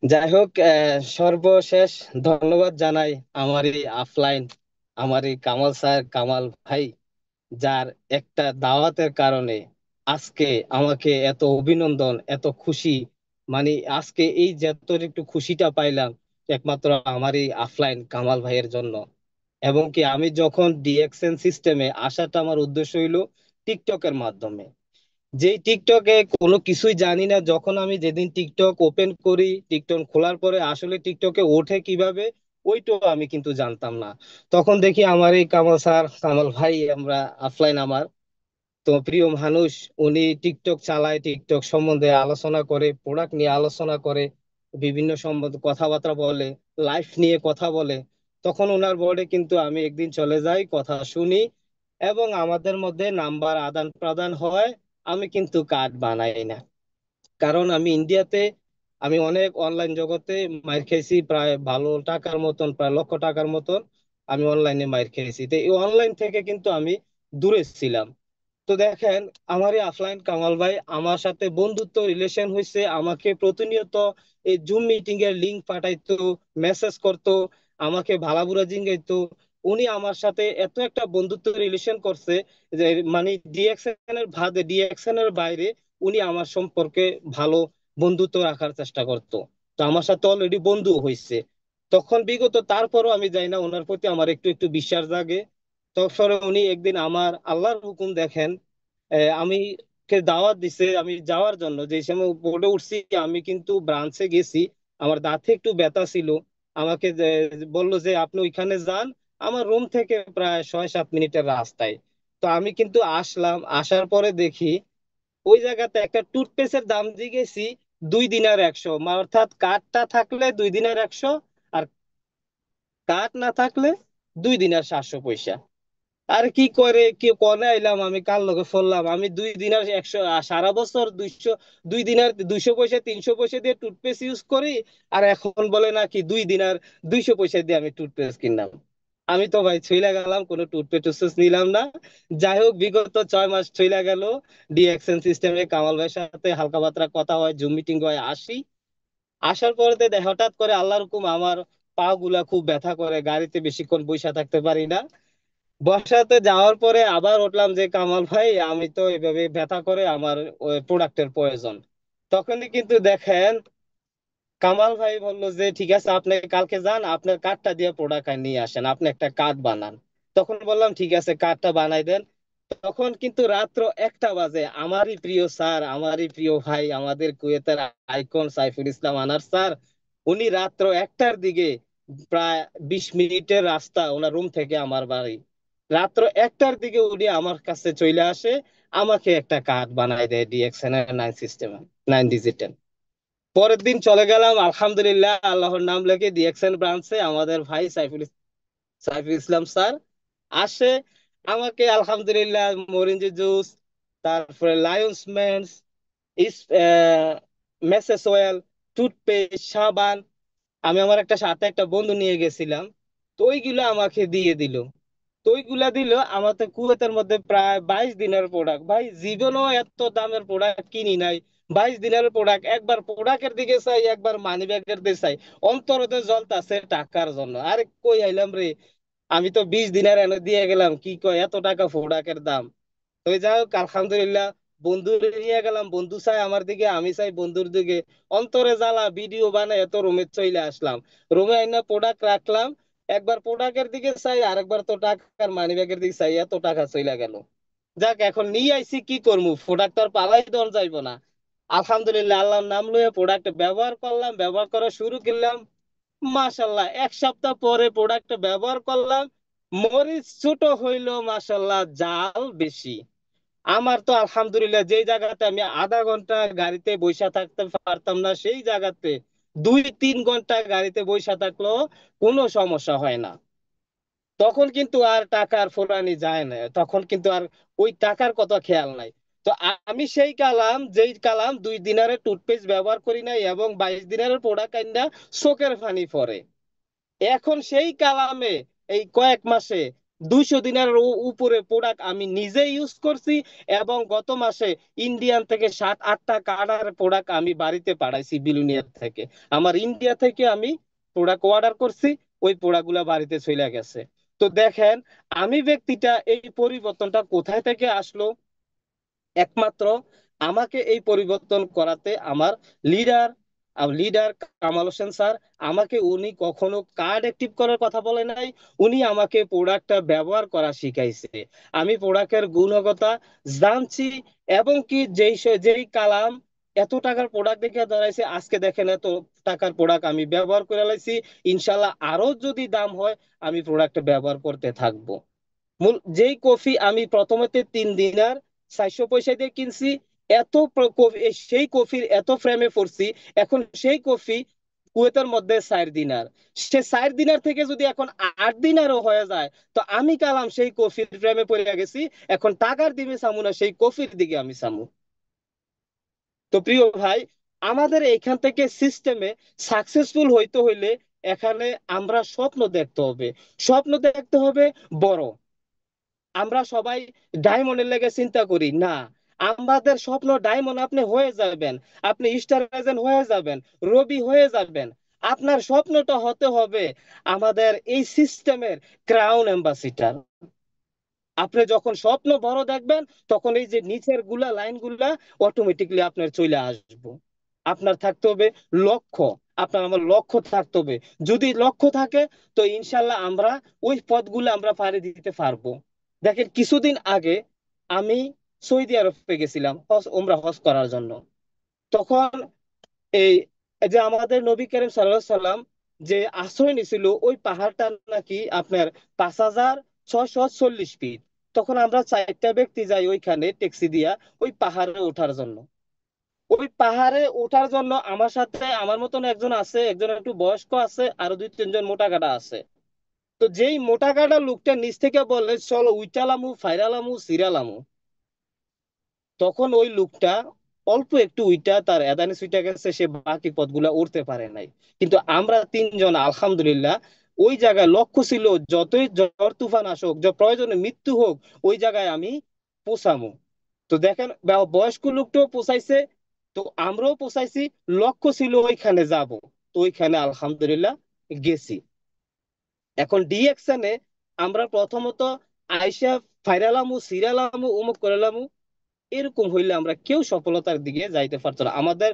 যাই হোক, সর্বশেষ ধন্যবাদ জানাই আমার এই আফলাইন, আমার এই কামাল স্যার, কামাল ভাই, যার একটা দাওয়াতের কারণে আজকে আমাকে এত অভিনন্দন, এত খুশি। মানে আজকে এই যে এত একটু খুশিটা পাইলাম, একমাত্র আমার এই আফলাইন কামাল ভাইয়ের জন্য। এবং কি আমি যখন ডিএক্সএন সিস্টেমে আসাটা, আমার উদ্দেশ্য হইলো টিকটকের মাধ্যমে। যেই টিকটকে কোনো কিছুই জানি না, যখন আমি যেদিন টিকটক ওপেন করি, টিকটক খোলার পরে আসলে টিকটকে ওঠে কিভাবে, ওইটাও আমি কিন্তু জানতাম না। তখন দেখি আমার এই কামাল স্যার, কামাল ভাই, আমরা অফলাইন আমার তো প্রিয় মানুষ, উনি টিকটক চালায়, টিকটক সম্বন্ধে আলোচনা করে, প্রোডাক্ট নিয়ে আলোচনা করে, বিভিন্ন সম্বন্ধে কথাবার্তা বলে, লাইফ নিয়ে কথা বলে। তখন ওনার বোর্ডে কিন্তু আমি একদিন চলে যাই, কথা শুনি, এবং আমাদের মধ্যে নাম্বার আদান প্রদান হয়। আমি কিন্তু কার্ড বানাই না, কারণ আমি ইন্ডিয়াতে, আমি অনেক অনলাইন জগতে মাইর খেয়েছি, প্রায় ভালো টাকার মতন, প্রায় লক্ষ টাকার মতন আমি অনলাইনে মাইর খেয়েছি। তো এই অনলাইন থেকে কিন্তু আমি দূরে ছিলাম। তো দেখেন, আমার এই আফলাইন কামাল ভাই আমার সাথে বন্ধুত্ব রিলেশন হয়েছে, আমাকে প্রতিনিয়ত এই জুম মিটিং এর লিংক পাঠাইতো, মেসেজ করতো, আমাকে ভালাবুরা জিঙ্গাইতো। উনি আমার সাথে এত একটা বন্ধুত্ব রিলেশন করছে যে, মানে ডিএক্সএন এর ভাদে, ডিএক্সএন এর বাইরে উনি আমার সম্পর্কে ভালো বন্ধুত্ব রাখার চেষ্টা করতো। তো আমার সাথে অলরেডি বন্ধু হয়েছে। তখন বিগত তারপরও আমি যাই না, ওনার প্রতি আমার একটু একটু বিশ্বাস জাগে। তারপরে উনি একদিন, আমার আল্লাহর হুকুম দেখেন, আমি কে দাওয়াত দিছে আমি যাওয়ার জন্য। যে সময় বোর্ডে উঠছি, আমি কিন্তু ব্রাঞ্চে গেছি, আমার দাঁতে একটু ব্যথা ছিল। আমাকে বললো যে আপনি ওইখানে যান, আমার রুম থেকে প্রায় 6-7 মিনিটের রাস্তায়। তো আমি কিন্তু আসলাম, আসার পরে দেখি ওই জায়গাতে একটা টুথপেস্টের দাম দিয়ে গেছি 2 দিনার 100, অর্থাৎ কার্ডটা থাকলে 2 দিনার 100, আর কার্ড না থাকলে 2 দিনার 700 পয়সা। আর কি করে কি কনে আইলাম, আমি কার লগে ফেললাম, আমি 2 দিনার 100, সারা বছর 2 দিনার 200 পয়সা 300 পয়সা দিয়ে টুথপেস্ট ইউজ করি, আর এখন বলে নাকি 2 দিনার 200 পয়সা দিয়ে আমি টুথপেস্ট কিনলাম। আমি তো ভাই ছইলা গেলাম, কোনো টুথপেস্ট নিলাম না। যাই হোক, বিগত 6 মাস ছইলা গেল, ডিএক্সএন সিস্টেমে কামাল ভাইয়ের সাথে হালকা পাতলা কথা হয়, জুম মিটিং হয়, আসি। আসার পরে হঠাৎ করে আল্লাহর হুকুম, আমার পা গুলা খুব ব্যথা করে, গাড়িতে বেশিক্ষণ বসে থাকতে পারি না। বর্ষাতে যাওয়ার পরে আবার উঠলাম যে, কামাল ভাই আমি তো এভাবে ব্যথা করে, আমার প্রোডাক্টের প্রয়োজন। তখনই কিন্তু দেখেন, কামাল ভাই বললো যে ঠিক আছে, আপনি কালকে যান, আপনার কার্ডটা দিয়ে প্রোডাক্ট নিয়ে আসেন, আপনি একটা কার্ড বানান। তখন বললাম ঠিক আছে, কার্ডটা বানাই দেন। তখন কিন্তু রাত্র 1টা বাজে, আমারই প্রিয় স্যার, আমারই প্রিয় ভাই, আমাদের কুয়েতের আইকন সাইফুল ইসলাম আনার স্যার, উনি রাত্র 1টার দিকে, প্রায় 20 মিনিটের রাস্তা ওনার রুম থেকে আমার বাড়ি, রাত্র 1টার দিকে উনি আমার কাছে চলে আসে, আমাকে একটা কার্ড বানাই দেয় ডিএক্সএন এর 9 সিস্টেমে, 9 ডিজিটের। পরের দিন চলে গেলাম, আলহামদুলিল্লাহ, আল্লাহর নাম লেখে ডিএক্সএন ব্রাঞ্চে, আমাদের ভাই সাইফুল ইসলাম স্যার আসে, আমাকে আলহামদুলিল্লাহ মরিঞ্জি জুস, তারপরে লায়ন্স মেন্স, ইস মেসেস অয়েল, টুথপেস্ট, সাবান, আমি আমার একটা সাথে একটা বন্ধু নিয়ে গেছিলাম, তো ওইগুলো আমাকে দিয়ে দিল। তো ওইগুলা দিল, আমাদের কুয়েতের মধ্যে প্রায় 22 দিনের প্রোডাক্ট, ভাই জীবনেও এত দামের প্রোডাক্ট কিনি নাই। 22 দিনের প্রোডাক্ট, একবার প্রোডাক্টের দিকে চাই, একবার মানি ব্যাগের দিকে চাই, অন্তরতে জ্বলতাছে টাকার জন্য। আরে কই আইলাম রে, আমি তো 20 দিনের এনে দিয়ে গেলাম, কি কয় এত টাকা প্রোডাক্টের দাম। তো যাই হোক, আলহামদুলিল্লাহ, বন্ধু নিয়ে গেলাম, বন্ধু চাই আমার দিকে, আমি চাই বন্ধুর দিকে, অন্তরে জ্বালা, ভিডিও বানাই এত রুমে চলে আসলাম। রুমে আইনা প্রোডাক্ট রাখলাম, একবার প্রোডাক্টের দিকে চাই, আরেকবার তো টাকার মানি ব্যাগের দিকে চাই, এত টাকা চলে গেল। যাক, এখন নিয়ে আইছি, কি করবো, প্রোডাক্ট আর পালাই দেওয়া যাইবো না। আলহামদুলিল্লাহ, আল্লাহর নাম লয়ে প্রোডাক্ট ব্যবহার করলাম, ব্যবহার করা শুরু করলাম। মাশাল্লাহ, 1 সপ্তাহ পরে প্রোডাক্ট ব্যবহার করলাম, মরিচ ছোট হইলো, মাশাল্লাহ জাল বেশি। আমার তো আলহামদুলিল্লাহ, যেই জায়গাতে আমি আধা ঘন্টা গাড়িতে বসে থাকতে পারতাম না, সেই জায়গাতে 2-3 ঘন্টা গাড়িতে বসে থাকলেও কোনো সমস্যা হয় না। তখন কিন্তু আর টাকার ফুরানি যায় না, তখন কিন্তু আর ওই টাকার কথা খেয়াল নাই। তো আমি সেই কালাম, যেই কালাম 2 দিনারের টুথপেস্ট ব্যবহার করি নাই, এবং 22 দিনারের প্রোডাক্ট আইনা চোখের পানি পড়ে। এখন সেই কালামে এই কয়েক মাসে 200 দিনের উপরে প্রোডাক্ট আমি নিজে ইউজ করছি। এবং গত মাসে ইন্ডিয়ান থেকে 7-8টা কার্ডার প্রোডাক্ট আমি বাড়িতে পাঠাইছি বিলুনিয়ার থেকে। আমার ইন্ডিয়া থেকে আমি প্রোডাক্ট অর্ডার করছি, ওই প্রোডাক্ট গুলা বাড়িতে চলে গেছে। তো দেখেন আমি ব্যক্তিটা এই পরিবর্তনটা কোথায় থেকে আসলো। একমাত্র আমাকে এই পরিবর্তন করাতে আমার leader leader Kamal Hossain sir, আমাকে উনি কখনো কার্ড অ্যাক্টিভ করার কথা বলে নাই, উনি আমাকে প্রোডাক্টটা ব্যবহার করা শিখাইছে। আমি প্রোডাক্টের গুণগতা জানছি, এবং কি যেই কালাম এত টাকার প্রোডাক্ট দেখে দাঁড়াইছে, আজকে দেখেন এত টাকার প্রোডাক্ট আমি ব্যবহার করে লাইছি। ইনশাল্লাহ আরো যদি দাম হয় আমি প্রোডাক্ট ব্যবহার করতে থাকবো। মূল যেই কফি আমি প্রথমতে 3 দিনার 400 পয়সা দিয়ে কিনছি, সেই কফির এত ফ্রেমে পড়ছি, এখন সেই কফি কুয়েতের মধ্যে 4 দিনার। সে 4 দিনার থেকে যদি এখন 8 দিনারও হয়ে যায়, তো আমি কালাম সেই কফির ফ্রেমে পড়ে গেছি। এখন টাকার দিকে চামু না, সেই কফির দিকে আমি চামু। তো প্রিয় ভাই, আমাদের এখান থেকে সিস্টেমে সাকসেসফুল হইতে হইলে এখানে আমরা স্বপ্ন দেখতে হবে। স্বপ্ন দেখতে হবে বড়। আমরা সবাই ডায়মন্ডের লেগে চিন্তা করি না। আমাদের স্বপ্ন ডায়মন্ড আপনি হয়ে যাবেন, আপনি স্টার এজেন্ট হয়ে যাবেন, রবি হয়ে যাবেন। আপনার স্বপ্নটা হতে হবে আমাদের এই সিস্টেমের ক্রাউন অ্যাম্বাসিডার। আপনি যখন স্বপ্ন বড় দেখবেন, তখন এই যে নিচের গুলা লাইন গুলা অটোমেটিকলি আপনার চলে আসবো। আপনার থাকতে হবে লক্ষ্য। আপনার আমার লক্ষ্য থাকতে হবে। যদি লক্ষ্য থাকে, তো ইনশাল্লাহ আমরা ওই পথগুলো আমরা পাড়ি দিতে পারবো। দেখেন কিছুদিন আগে আমি সৌদি আরবে গেছিলাম ওমরা হজ করার জন্য। তখন এই যে আমাদের নবী করিম সাল্লাল্লাহু আলাইহি সাল্লাম যে আশ্রয় নিছিল, ওই পাহাড়টা নাকি আপনার 5,640 ফিট। তখন আমরা 4টা ব্যক্তি যাই ওইখানে ট্যাক্সি দিয়া ওই পাহাড়ে ওঠার জন্য। ওই পাহাড়ে ওঠার জন্য আমার সাথে আমার মতন একজন আছে, একজন একটু বয়স্ক আছে, আরো 2-3 জন মোটা কাটা আছে। তো যেই মোটা কাটা লোকটা নিচ থেকে বললে চলো উইটালামু ফাইরালামু সিরালামু, তখন ওই লোকটা অল্প একটু উইটা তার এদানি সুইটা গেছে, সে বাকি পথগুলা উঠতে পারে নাই। কিন্তু আমরা 3 জন আলহামদুলিল্লাহ ওই জায়গায় লক্ষ্য ছিল যতই ঝড় তুফান আসুক, প্রয়োজনে মৃত্যু হোক, ওই জায়গায় আমি পৌঁছামু। তো দেখেন বয়স্ক লোকটাও পৌঁছাইছে, তো আমরাও পৌঁছাইছি। লক্ষ্য ছিল ওইখানে যাব, তো ওইখানে আলহামদুলিল্লাহ গেছি। এখন ডিএকশনে আমরা প্রথমত আইসা ফাইরালামু সিরালামু উমুক করালামু, এরকম হইলে আমরা কেউ সফলতার দিকে যাইতে পারতো না। আমাদের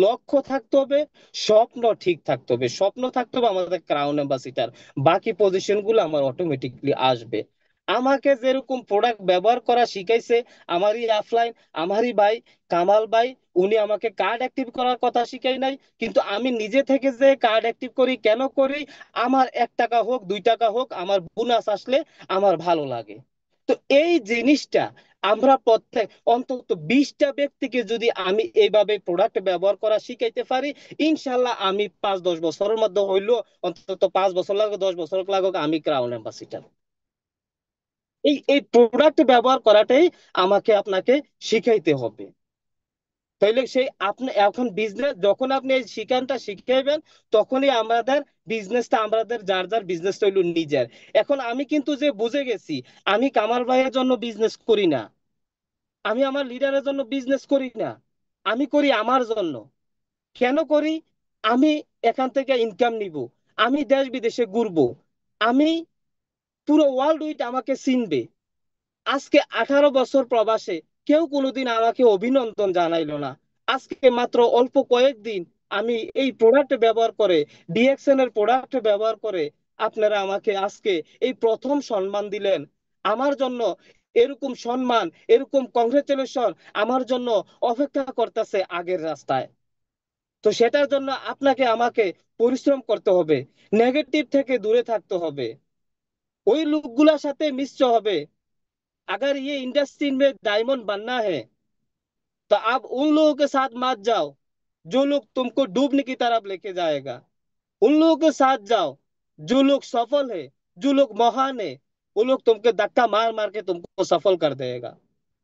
লক্ষ্য থাকতে হবে, স্বপ্ন ঠিক থাকতে হবে, স্বপ্ন থাকতে হবে আমাদের ক্রাউন অ্যাম্বাসিডার। বাকি পজিশন গুলো আমার অটোমেটিকলি আসবে। আমাকে যেরকম প্রোডাক্ট ব্যবহার করা শিখাইছে আমারই অফলাইন, আমারই ভাই কামাল ভাই, উনি আমাকে কার্ড অ্যাক্টিভ করার কথা শিখাই নাই, কিন্তু আমি নিজে থেকে যে কার্ড অ্যাক্টিভ করি কেন করি, আমার 1 টাকা হোক 2 টাকা হোক আমার বোনাস আসলে আমার ভালো লাগে। তো এই জিনিসটা আমরা প্রত্যেক অন্তত 20টা ব্যক্তিকে যদি আমি এইভাবে প্রোডাক্ট ব্যবহার করা শিখাইতে পারি, ইনশাল্লাহ আমি 5-10 বছরের মধ্যে হইলো, অন্তত 5 বছর লাগুক 10 বছর লাগুক, আমি ক্রাউন অ্যাম্বাসিডার। এই প্রোডাক্ট ব্যবহার করাটাই আমাকে আপনাকে শিখাইতে হবে। তাইলে সেই আপনি এখন বিজনেস যখন আপনি এই শিখানটা শিখাইবেন, তখনই আমাদের বিজনেসটা আমাদের যার যার বিজনেসটা হইলো নিজের। এখন আমি কিন্তু যে বুঝে গেছি, আমি কামাল ভাইয়ের জন্য বিজনেস করি না, আমি আমার লিডারের জন্য বিজনেস করি না, আমি করি আমার জন্য। কেন করি? আমি এখান থেকে ইনকাম নিব, আমি দেশ বিদেশে ঘুরবো, আমি পুরো ওয়ার্ল্ড উইড আমাকে চিনবে। আজকে 18 বছর প্রবাসে কেউ কোনোদিন আমাকে অভিনন্দন জানাইলো না। আজকে মাত্র অল্প কয়েকদিন আমি এই প্রোডাক্ট ব্যবহার করে, ডিএক্সএন এর প্রোডাক্ট ব্যবহার করে আপনারা আমাকে আজকে এই প্রথম সম্মান দিলেন। আমার জন্য এরকম সম্মান, এরকম কংগ্রেচুলেশন আমার জন্য অপেক্ষা করতেছে আগের রাস্তায়। তো সেটার জন্য আপনাকে আমাকে পরিশ্রম করতে হবে, নেগেটিভ থেকে দূরে থাকতে হবে, ওই লোকগুলোর সাথে মিশতে হবে। अगर ये इंडस्ट्री में डायमंड बनना है, तो आप उन लोगों के साथ मत जाओ जो लोग तुमको डूबने की तरफ लेके जाएगा। उन लोगों के साथ जाओ जो लोग सफल है, जो लोग महान है। वो लोग तुमको धक्का मार मार के तुमको सफल कर देगा।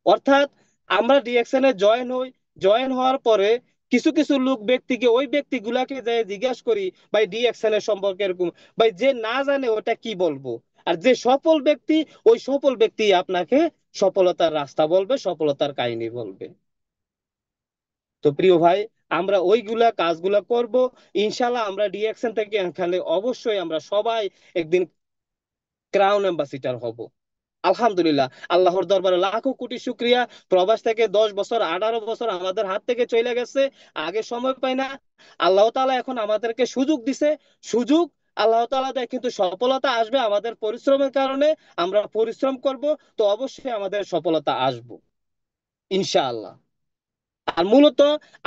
অর্থাৎ আমরা ডিএকশনে জয়েন হই, জয়েন হওয়ার পরে কিছু কিছু লোক ব্যক্তিকে ওই ব্যক্তিগুলাকে যে জিজ্ঞাসা করি ভাই ডিএকশনের সম্পর্কে এরকম, ভাই যে না জানে ওটা কি বলবো। আর যে সফল ব্যক্তি, ওই সফল ব্যক্তি আপনাকে সফলতার রাস্তা বলবে, সফলতার কাহিনী বলবে। তো প্রিয় ভাই, আমরা ওইগুলা কাজগুলা করব ইনশাল্লাহ। আমরা ডিএকশন থেকে এখানে অবশ্যই আমরা সবাই একদিন ক্রাউন অ্যাম্বাসিডার হব। আলহামদুলিল্লাহ, আল্লাহর দরবারে লাখো কোটি শুক্রিয়া। প্রবাস থেকে 10 বছর 18 বছর আমাদের হাত থেকে চলে গেছে, আগে সময় পাই না। আল্লাহ তাআলা এখন আমাদেরকে সুযোগ দিছে, সুযোগ আল্লাহ তাআলা দেয়, কিন্তু সফলতা আসবে আমাদের পরিশ্রমের কারণে। আমরা পরিশ্রম করব, তো অবশ্যই আমাদের সফলতা আসবে ইনশাআল্লাহ। আর মূলত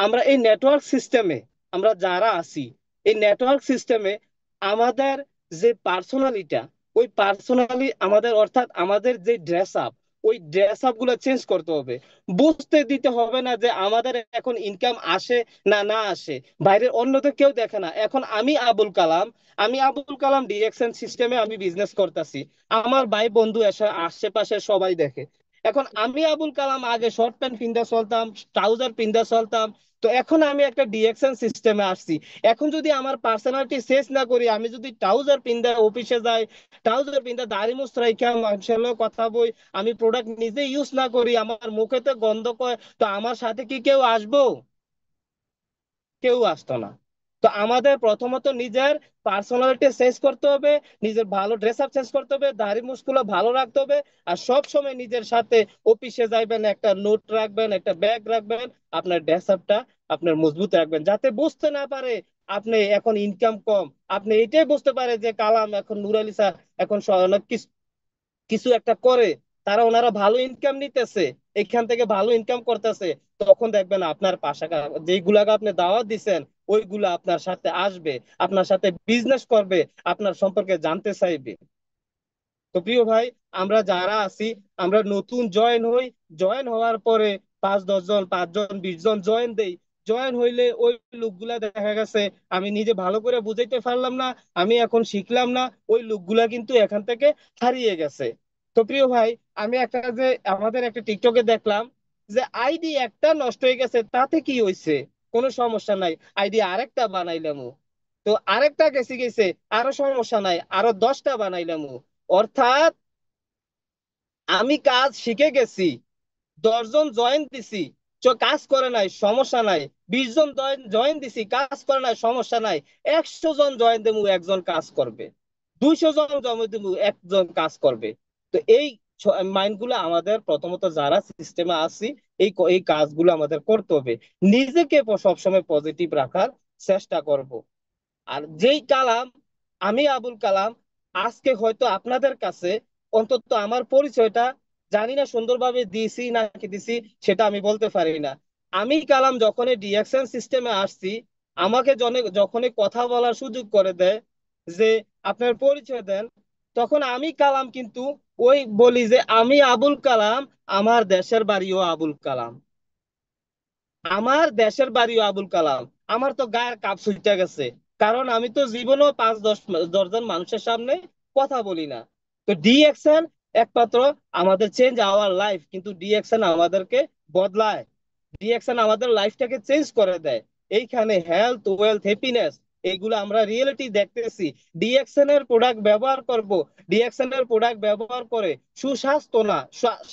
আমরা এই নেটওয়ার্ক সিস্টেমে, আমরা যারা আছি এই নেটওয়ার্ক সিস্টেমে, আমাদের যে পার্সোনালিটা, ওই পার্সোনালি আমাদের, অর্থাৎ আমাদের যে ড্রেস আপ, ওই ড্রেস আপ গুলো চেঞ্জ করতে হবে। বুঝতে দিতে হবে না যে আমাদের এখন ইনকাম আসে না না আসে, বাইরের অন্য তো কেউ দেখে না। এখন আমি আবুল কালাম, আমি আবুল কালাম ডিএক্সএন সিস্টেমে আমি বিজনেস করতেছি, আমার ভাই বন্ধু এসে আশেপাশে সবাই দেখে। এখন আমি আবুল কালাম আগে শর্ট প্যান্ট পিন্দা চলতাম, ট্রাউজার পিন্দা চলতাম। তো এখন আমি একটা ডিএকশন সিস্টেমে আসছি। এখন যদি আমার পার্সোনালিটি শেষ না করি, আমি যদি ট্রাউজার পিন্দা অফিসে যাই, ট্রাউজার পিন্দা দাড়ি মুছ রাইখা মানুষের লগে কথা বই, আমি প্রোডাক্ট নিজে ইউজ না করি, আমার মুখেতে গন্ধ কয়, তো আমার সাথে কি কেউ আসবো? কেউ আসতো না। তো আমাদের প্রথমত নিজের পার্সোনালিটি চেঞ্জ করতে হবে, নিজের ভালো ড্রেস আপ চেঞ্জ করতে হবে, দাড়ি মুছগুলো ভালো রাখতে হবে। আর সব সময় নিজের সাথে অফিসে যাইবেন একটা নোট রাখবেন, একটা ব্যাগ রাখবেন, আপনার ড্রেস আপটা আপনার মজবুত রাখবেন, যাতে বুঝতে না পারে আপনি এখন ইনকাম কম। আপনি এটাই বুঝতে পারে যে কালাম এখন, নুর আলী স্যার এখন অনেক কিছু কিছু একটা করে, তারা ওনারা ভালো ইনকাম নিতেছে, এখান থেকে ভালো ইনকাম করতেছে। তখন দেখবেন আপনার পাশা যেগুলাকে আপনি দাওয়াত দিচ্ছেন, ওইগুলা আপনার সাথে আসবে, আপনার সাথে বিজনেস করবে, আপনার সম্পর্কে জানতে চাইবে। তো প্রিয় ভাই, আমরা যারা আছি, আমরা নতুন জয়েন হই, জয়েন হওয়ার পরে 5-10 জন, 5 জন, 20 জন জয়েন দেই। জয়েন হইলে ওই লোকগুলা দেখা গেছে আমি নিজে ভালো করে বুঝাইতে পারলাম না, আমি এখন শিখলাম না, ওই লোকগুলা কিন্তু এখান থেকে হারিয়ে গেছে। তো প্রিয় ভাই, আমি একটা যে আমাদের একটা টিকটকে দেখলাম যে আইডি একটা নষ্ট হয়ে গেছে, তাতে কি হয়েছে, কোনো সমস্যা নাই, আইডি আরেকটা বানাইলাম। তো আরেকটা গেছে গেছে, আরো সমস্যা নাই, আরো 10টা বানাইলাম। অর্থাৎ আমি কাজ শিখে গেছি, 10 জন জয়েন দিছি, কাজ করে নাই, সমস্যা নাই। 20 জন জয়েন দিছি, কাজ করে নাই, সমস্যা নাই। 100 জন জয়েন দেবো, একজন কাজ করবে। 200 জন জয়েন দেবো, একজন কাজ করবে। তো এই মাইন্ড গুলো আমাদের প্রথমত যারা সিস্টেমে আছি, এই কাজগুলো আমাদের করতে হবে। নিজেকে সবসময় পজিটিভ রাখার চেষ্টা করব। আর যেই কালাম, আমি আবুল কালাম, আজকে হয়তো আপনাদের কাছে অন্তত আমার পরিচয়টা জানি না সুন্দরভাবে দিছি নাকি দিছি, সেটা আমি বলতে পারি না। আমি কালাম যখনই ডিএকশন সিস্টেমে আসছি, আমাকে যখনই কথা বলার সুযোগ করে দেয় যে আপনার পরিচয় দেন, তখন আমি কালাম কিন্তু ওই বলি যে আমি আবুল কালাম, আমার দেশের বাড়িও আবুল কালাম, আমার দেশের বাড়িও আবুল কালাম। আমার তো গায়ের কাপ ছুটে গেছে, কারণ আমি তো জীবনেও 5-10 জন মানুষের সামনে কথা বলি না। তো ডিএকশন একমাত্র আমাদের চেঞ্জ আওয়ার লাইফ, কিন্তু ডিএকশন আমাদেরকে বদলায়, ডিএকশন আমাদের লাইফটাকে চেঞ্জ করে দেয়। এইখানে হেলথ, ওয়েলথ, হ্যাপিনেস, এইগুলো আমরা রিয়েলিটি দেখতেছি। ডিএকশন এর প্রোডাক্ট ব্যবহার করব, ডিএকশন এর প্রোডাক্ট ব্যবহার করে সুস্বাস্থ্য না,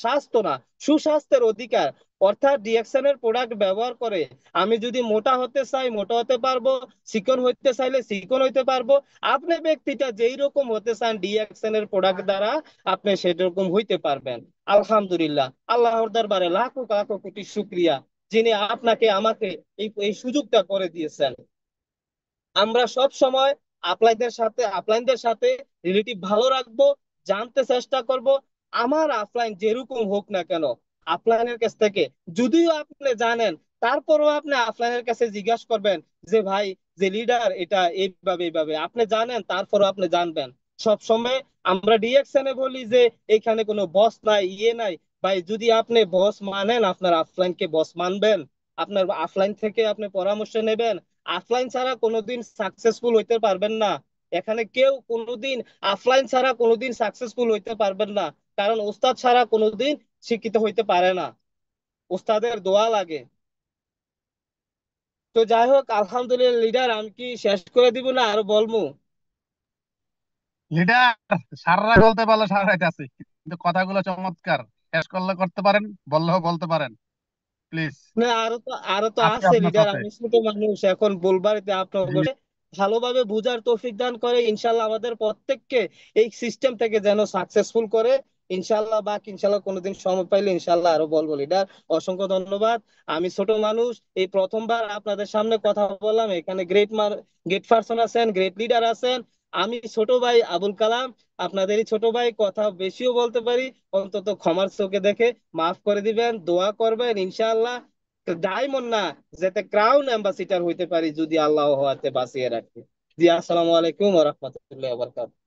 স্বাস্থ্য না, সুস্বাস্থ্যের অধিকার। অর্থাৎ ডিএকশন এর প্রোডাক্ট ব্যবহার করে আমি যদি মোটা হতে চাই মোটা হতে পারবো, চিকন হইতে চাইলে চিকন হইতে পারবো। আপনি ব্যক্তিটা যেই রকম হতে চান ডিএকশন এর প্রোডাক্ট দ্বারা আপনি সেরকম হইতে পারবেন। আলহামদুলিল্লাহ, আল্লাহর দরবারে লাখো লাখো কোটি শুক্রিয়া, যিনি আপনাকে আমাকে এই এই সুযোগটা করে দিয়েছেন। আমরা সব সময় আপলাইনদের সাথে রিলেটিভ ভালো রাখবো, জানতে চেষ্টা করব। আমার আফলাইন যেরকম হোক না কেন, আপলাইনের কাছ থেকে যদিও আপনি জানেন, তারপরও আপনি আফলাইনের কাছে জিজ্ঞাসা করবেন যে ভাই, যে লিডার এটা এইভাবে এইভাবে, আপনি জানেন তারপরও আপনি জানবেন। সব সময় আমরা ডিএকশনে বলি যে এখানে কোনো বস নাই, ইয়ে নাই। ভাই, যদি আপনি বস মানেন, আপনার আফলাইনকে বস মানবেন, আপনার আফলাইন থেকে আপনি পরামর্শ নেবেন। অফলাইন ছাড়া কোনোদিন সাকসেসফুল হইতে পারবেন না। এখানে কেউ কোনোদিন অফলাইন ছাড়া কোনোদিন সাকসেসফুল হইতে পারবেন না, কারণ ওস্তাদ ছাড়া কোনোদিন শিক্ষিত হইতে পারে না, ওস্তাদের দোয়া লাগে। তো যাই হোক, আলহামদুলিল্লাহ লিডার, আমি কি শেষ করে দিব না আরো বলবো? লিডার, সারা রাত বলতে পারলে সারা রাত আছে, কিন্তু কথাগুলো চমৎকার, শেষ করলে করতে পারেন, বললেও বলতে পারেন। প্লিজ, না, আরো তো আছি আছে আপনার লিডার, সাথে। আমি ছোট মানুষ, এখন বলবার জি। আপনার ভালোভাবে বুঝার তৌফিক দান করে ইনশাল্লাহ আমাদের প্রত্যেককে এই সিস্টেম থেকে যেন সাকসেসফুল করে ইনশাল্লাহ। ইনশাল্লাহ কোনোদিন সময় পাইলে ইনশাল্লাহ আরো বলবো লিডার। অসংখ্য ধন্যবাদ। আমি ছোট মানুষ, এই প্রথমবার আপনাদের সামনে কথা বললাম, এখানে গ্রেট পারসন আছেন, গ্রেট লিডার আছেন। আমি ছোট ভাই আবুল কালাম, আপনাদেরই ছোট ভাই, কথা বেশিও বলতে পারি, অন্তত ক্ষমার চোখে দেখে মাফ করে দিবেন, দোয়া করবেন ইনশাআল্লাহ। ডায়মন্ড না, যাতে ক্রাউন অ্যাম্বাসিডার হইতে পারি যদি আল্লাহ হাতে বাঁচিয়ে রাখে। জি, আসসালামু আলাইকুম ওয়া রাহমাতুল্লাহি ওয়া বারাকাতুহু।